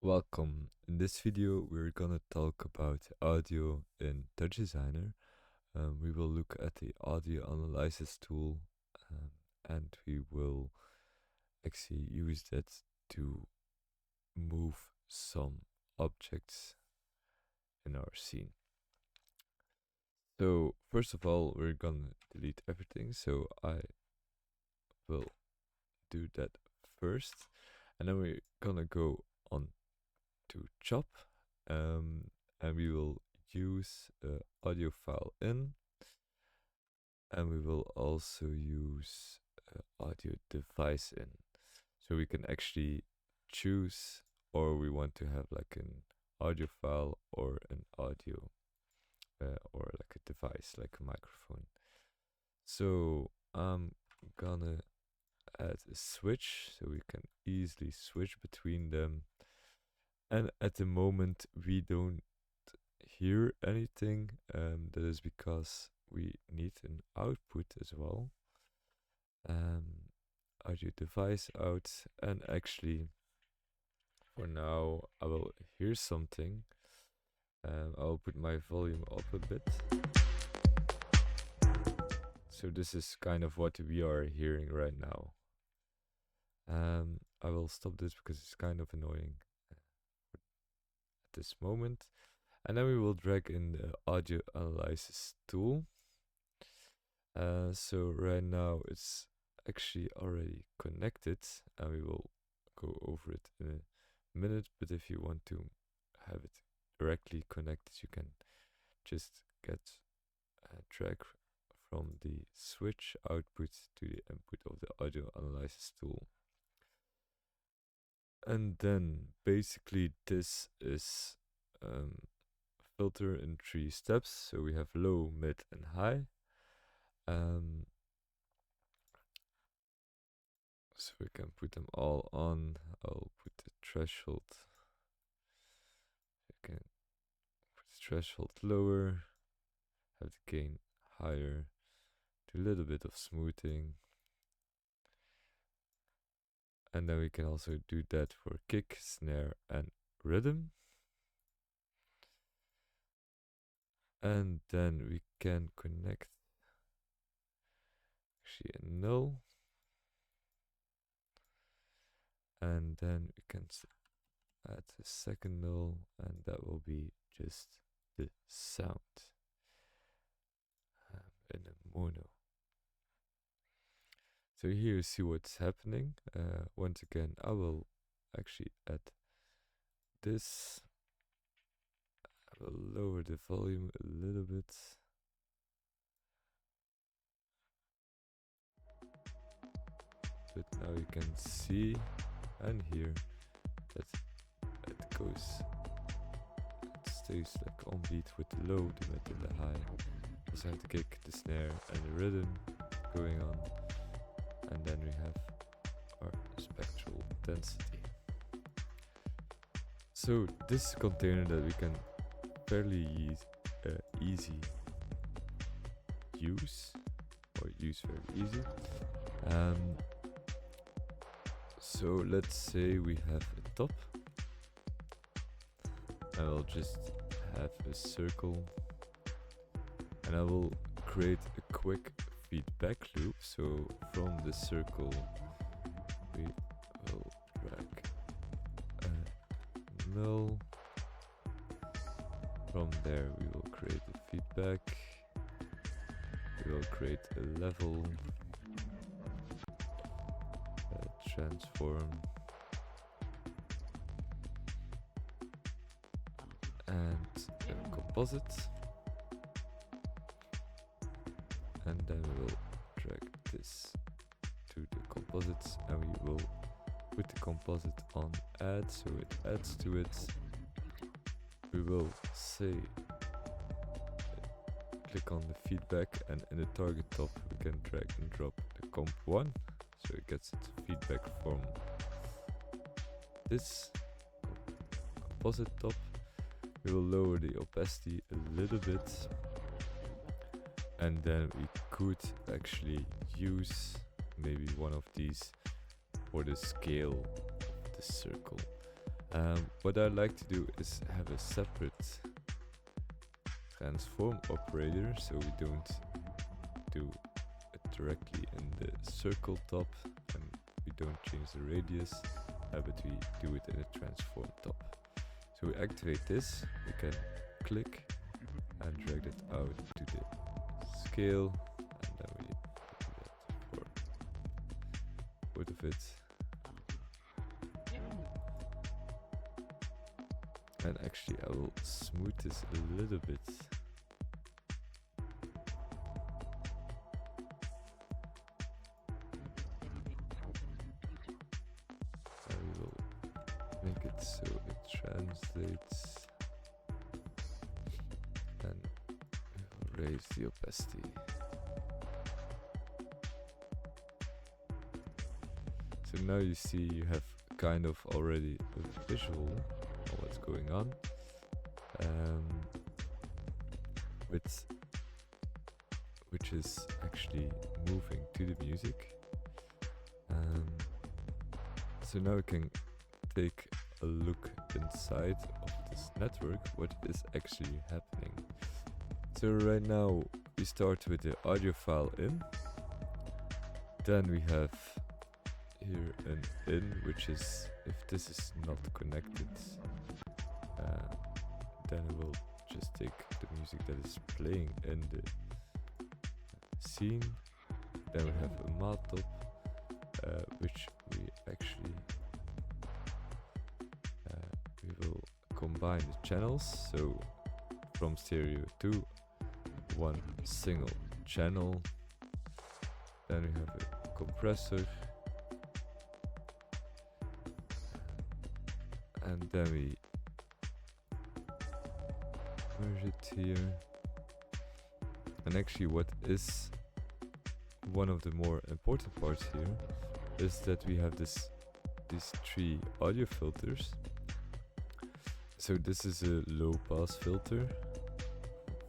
Welcome. In this video, we're gonna talk about audio in TouchDesigner. We will look at the Audioanalysis tool, and we will actually use that to move some objects in our scene. So first of all, we're gonna delete everything. So I will do that first, and then we're gonna go on to chop, and we will use audio file in, and we will also use audio device in, so we can actually choose, or we want to have like an audio file or an audio or like a device like a microphone. So I'm gonna add a switch so we can easily switch between them. And at the moment we don't hear anything. That is because we need an output as well. Audio device out, and actually for now I will hear something. I'll put my volume up a bit. So this is kind of what we are hearing right now. I will stop this because it's kind of annoying at this moment. And then we will drag in the Audioanalysis tool. So right now it's actually already connected, and we will go over it in a minute. But if you want to have it directly connected, you can just get a drag from the switch output to the input of the Audioanalysis tool. And then basically this is filter in 3 steps. So we have low, mid, and high. So we can put them all on. I'll put the threshold. You can put the threshold lower, have the gain higher, do a little bit of smoothing. And then we can also do that for kick, snare, and rhythm. And then we can connect actually a null. And then we can add a second null, and that will be just the sound in a mono. So here you see what's happening. Once again, I will actually add this. I will lower the volume a little bit. But now you can see and hear that it stays like on beat with the low, the mid, and the high. Also have the kick, the snare, and the rhythm going on. And then we have our spectral density. So this is a container that we can fairly easy use, or use very easy. So let's say we have a top. I will just have a circle, and I will create a quick feedback loop. So from the circle we will drag a null. From there we will create a feedback. We will create a level, a transform, and a composite. And then we will drag this to the composites, and we will put the composite on add, so it adds to it. We will say click on the feedback, and in the target top we can drag and drop the comp 1, so it gets its feedback from this composite top. We will lower the opacity a little bit, and then we could actually use maybe one of these for the scale of the circle. What I like to do is have a separate transform operator, so we don't do it directly in the circle top, and we don't change the radius, but we do it in a transform top. So we activate this, we can click and drag it out to the scale, and then we do that for both of it. And actually I will smooth this a little bit. And we will make it so it translates. And we will raise the opacity. So now you see you have kind of already a visual of what's going on, which is actually moving to the music. So now we can take a look inside of this network, what is actually happening. So right now we start with the audio file in, then we have here an in, which is if this is not connected, then it will just take the music that is playing in the scene. Then we have a matop, which we actually we will combine the channels, so from stereo to one single channel. Then we have a compressor, and then we merge it here. And actually what is one of the more important parts here is that we have these 3 audio filters. So this is a low pass filter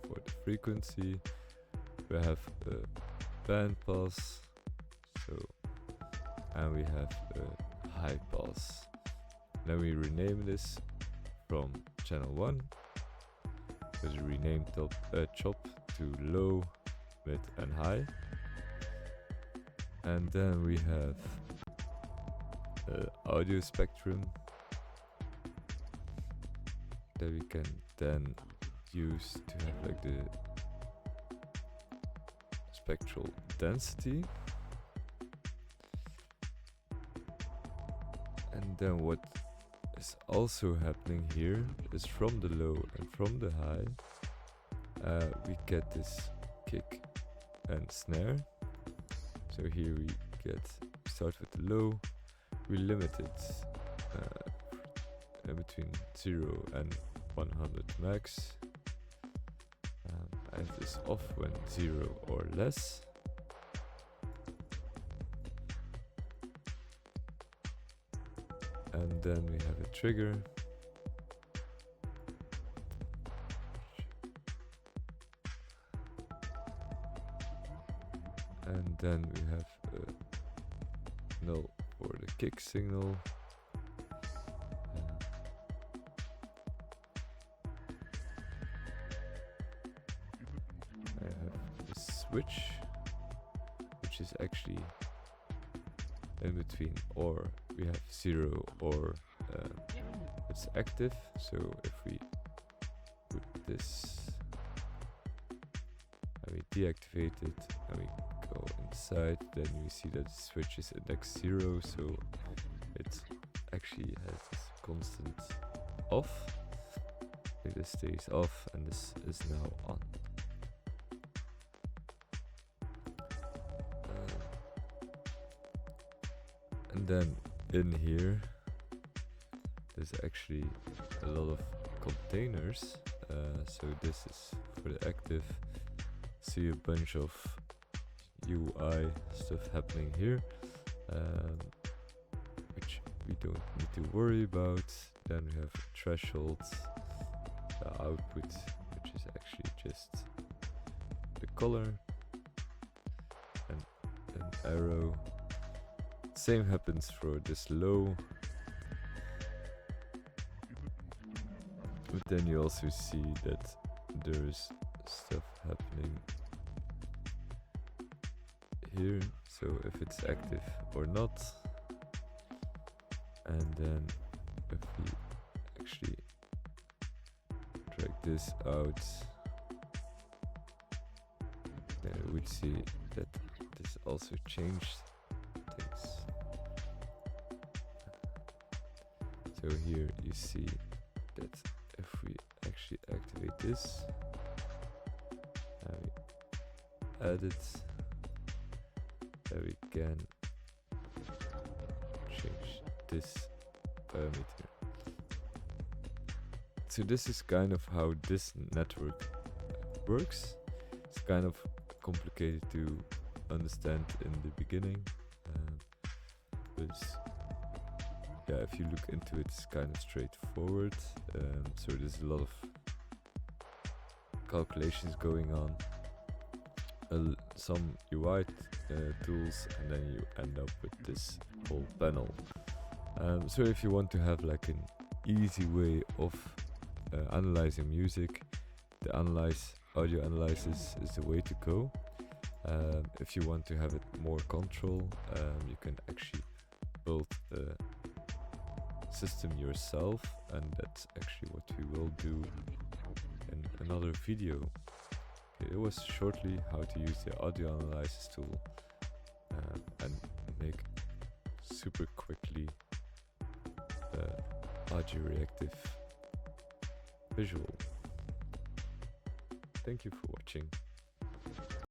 for the frequency. We have a band pass, and we have a high pass. Then we rename this from channel 1 with a rename chop to low, mid and high. And then we have audio spectrum that we can then use to have like the spectral density. And then what is also happening here is from the low and from the high, we get this kick and snare. So here we start with the low, we limit it between 0 and 100 max. I have this off when 0 or less. And then we have a trigger. And then we have a null for the kick signal. I have a switch, which is actually in between, or we have 0 or it's active. So if we put this and we deactivate it and we go inside, then we see that the switch is index 0, so it actually has this constant off. So this stays off and this is now on. And then in here there's actually a lot of containers. So this is for the active. See a bunch of UI stuff happening here, which we don't need to worry about. Then we have threshold, the output, which is actually just the color, and an arrow. Same happens for this low. But then you also see that there's stuff happening here, so if it's active or not. And then if we actually drag this out, then we would see that this also changed things. So here you see that if we actually activate this and we add it, then we can change this parameter. So this is kind of how this network works. It's kind of complicated to understand in the beginning, but yeah, if you look into it, it's kind of straightforward. So there's a lot of calculations going on, some UI tools, and then you end up with this whole panel. So if you want to have like an easy way of analyzing music, the audio analysis is the way to go. If you want to have it more control, you can actually build a system yourself, and that's actually what we will do in another video. Okay, it was shortly how to use the audio analysis tool and make super quickly audio reactive visual. Thank you for watching.